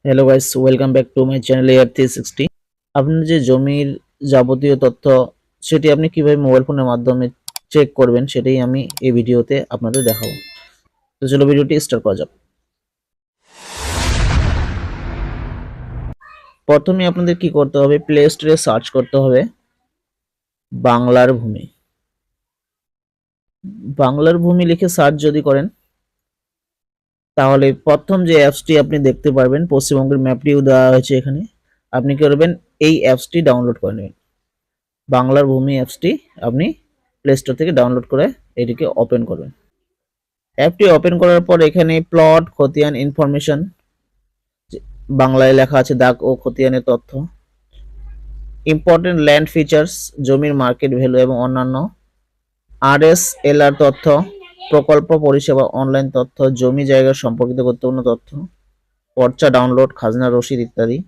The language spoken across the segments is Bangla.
Hello guys, welcome back to my channel AR360। আপনার যে জমির যাবতীয় তথ্য সেটি আপনি কিভাবে মোবাইল ফোনের মাধ্যমে চেক করবেন সেটাই আমি এই ভিডিওতে আপনাদের দেখাবো। তো চলো ভিডিওটি স্টার্ট করা যাক। প্রথমে আপনাদের কি করতে হবে, প্লে স্টোরে সার্চ করতে হবে বাংলার ভূমি। বাংলার ভূমি লিখে সার্চ যদি করেন তাহলে প্রথম যে অ্যাপসটি আপনি দেখতে পারবেন, পশ্চিমবঙ্গের ম্যাপটিও দেওয়া হয়েছে এখানে। আপনি কি করবেন, এই অ্যাপসটি ডাউনলোড করে নেবেন। বাংলার ভূমি অ্যাপসটি আপনি প্লে স্টোর থেকে ডাউনলোড করে এটিকে ওপেন করবেন। অ্যাপটি ওপেন করার পর এখানে প্লট, খতিয়ান ইনফরমেশন বাংলায় লেখা আছে, দাগ ও খতিয়ানের তথ্য, ইম্পর্টেন্ট ল্যান্ড ফিচার্স, জমির মার্কেট ভ্যালু এবং অন্যান্য, RSLR তথ্য, প্রকল্প পরিষেবা অনলাইন তথ্য, জমি জায়গা সম্পর্কিত গুরুত্বপূর্ণ তথ্য, পর্চা ডাউনলোড, খাজনা রসিদ ইত্যাদি,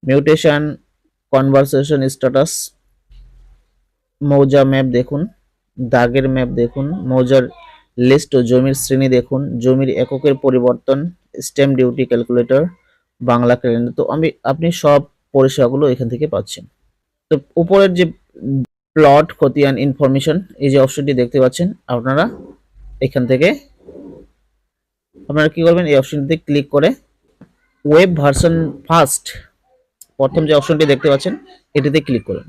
মিউটেশন, কনভারসেশন স্ট্যাটাস, মৌজা ম্যাপ দেখুন, দাগের ম্যাপ দেখুন, মৌজার লিস্ট ও জমির শ্রেণী দেখুন, জমির এককের পরিবর্তন, stamp duty calculator, Bangla calendar. তো আপনি সব পরিষেবাগুলো এখান থেকে পাচ্ছেন। তো উপরের যে প্লট, খতিয়ান ইনফরমেশন এই যে অপশনটি দেখতে পাচ্ছেন, এখান থেকে আপনারা কি করবেন, এই অপশনটিতে ক্লিক করে ওয়েব ভার্সন ফার্স্ট, প্রথম যে অপশনটি দেখতে পাচ্ছেন এটিতে ক্লিক করুন।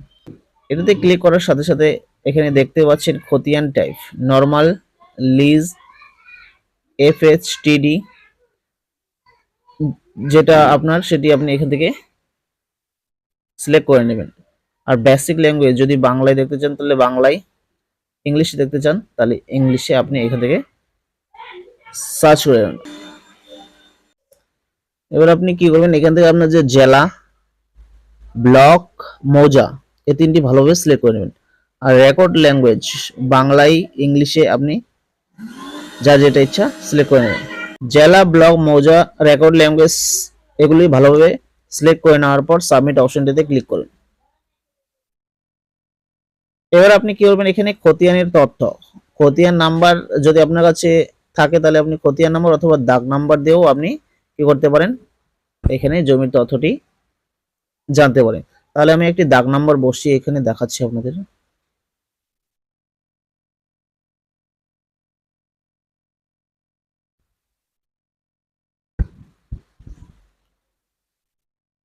এটাতে ক্লিক করার সাথে সাথে এখানে দেখতে পাচ্ছেন খতিয়ান টাইপ নরমাল, লিজ, FHTD যেটা আপনার সেটি আপনি এখান থেকে সিলেক্ট করে নেবেন। আর বেসিক ল্যাঙ্গুয়েজ যদি বাংলায় দেখতে চান তাহলে বাংলায়, ইংলিশে দেখতে চান তাহলে ইংলিশে আপনি এখান থেকে সার্চ করে নেবেন। এবার আপনি কি করবেন, এখান থেকে আপনার যে জেলা, ব্লক, মৌজা এই তিনটি ভালোভাবে সিলেক্ট করে নেবেন। আর রেকর্ড ল্যাঙ্গুয়েজ বাংলায়, ইংলিশে আপনি যা যেটা ইচ্ছা সিলেক্ট করে নেবেন। জেলা, ব্লক, মৌজা, রেকর্ড ল্যাঙ্গুয়েজ এগুলি ভালোভাবে সিলেক্ট করে নেওয়ার পর সাবমিট অপশনটিতে ক্লিক করুন। এবার আপনি কি করবেন, এখানে খতিয়ানের তথ্য, খতিয়ান নাম্বার যদি আপনার কাছে থাকে তাহলে আপনি খতিয়ান নাম্বার অথবা দাগ নাম্বার দিয়েও আপনি কি করতে পারেন, এখানে জমির তথ্যটি জানতে পারেন। তাহলে আমি একটি দাগ নাম্বার বসিয়ে এখানে দেখাচ্ছি আপনাদের।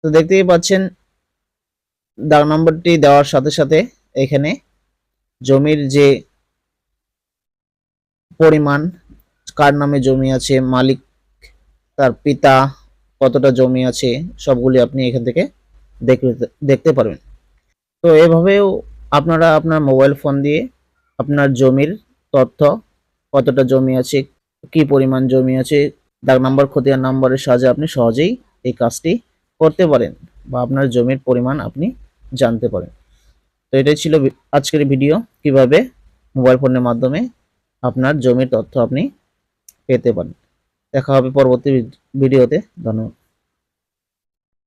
তো দেখতেই পাচ্ছেন দাগ নাম্বারটি দেওয়ার সাথে সাথে এখানে জমির যে পরিমাণ, কার নামে জমি আছে, মালিক, তার পিতা কতটা জমি আছে, সবগুলি আপনি এখান থেকে দেখতে পারবেন। তো এভাবেও আপনারা আপনার মোবাইল ফোন দিয়ে আপনার জমির তথ্য, কতটা জমি আছে, কি পরিমাণ জমি আছে, দাগ নাম্বার, খতিয়ান নাম্বারের সাহায্যে আপনি সহজেই এই কাজটি করতে পারেন বা আপনার জমির পরিমাণ আপনি জানতে পারেন। তো এটাই ছিল আজকের ভিডিও, কিভাবে মোবাইল ফোনের মাধ্যমে আপনার জমির তথ্য আপনি পেতে পারেন। দেখা হবে পরবর্তী ভিডিওতে। ধন্যবাদ।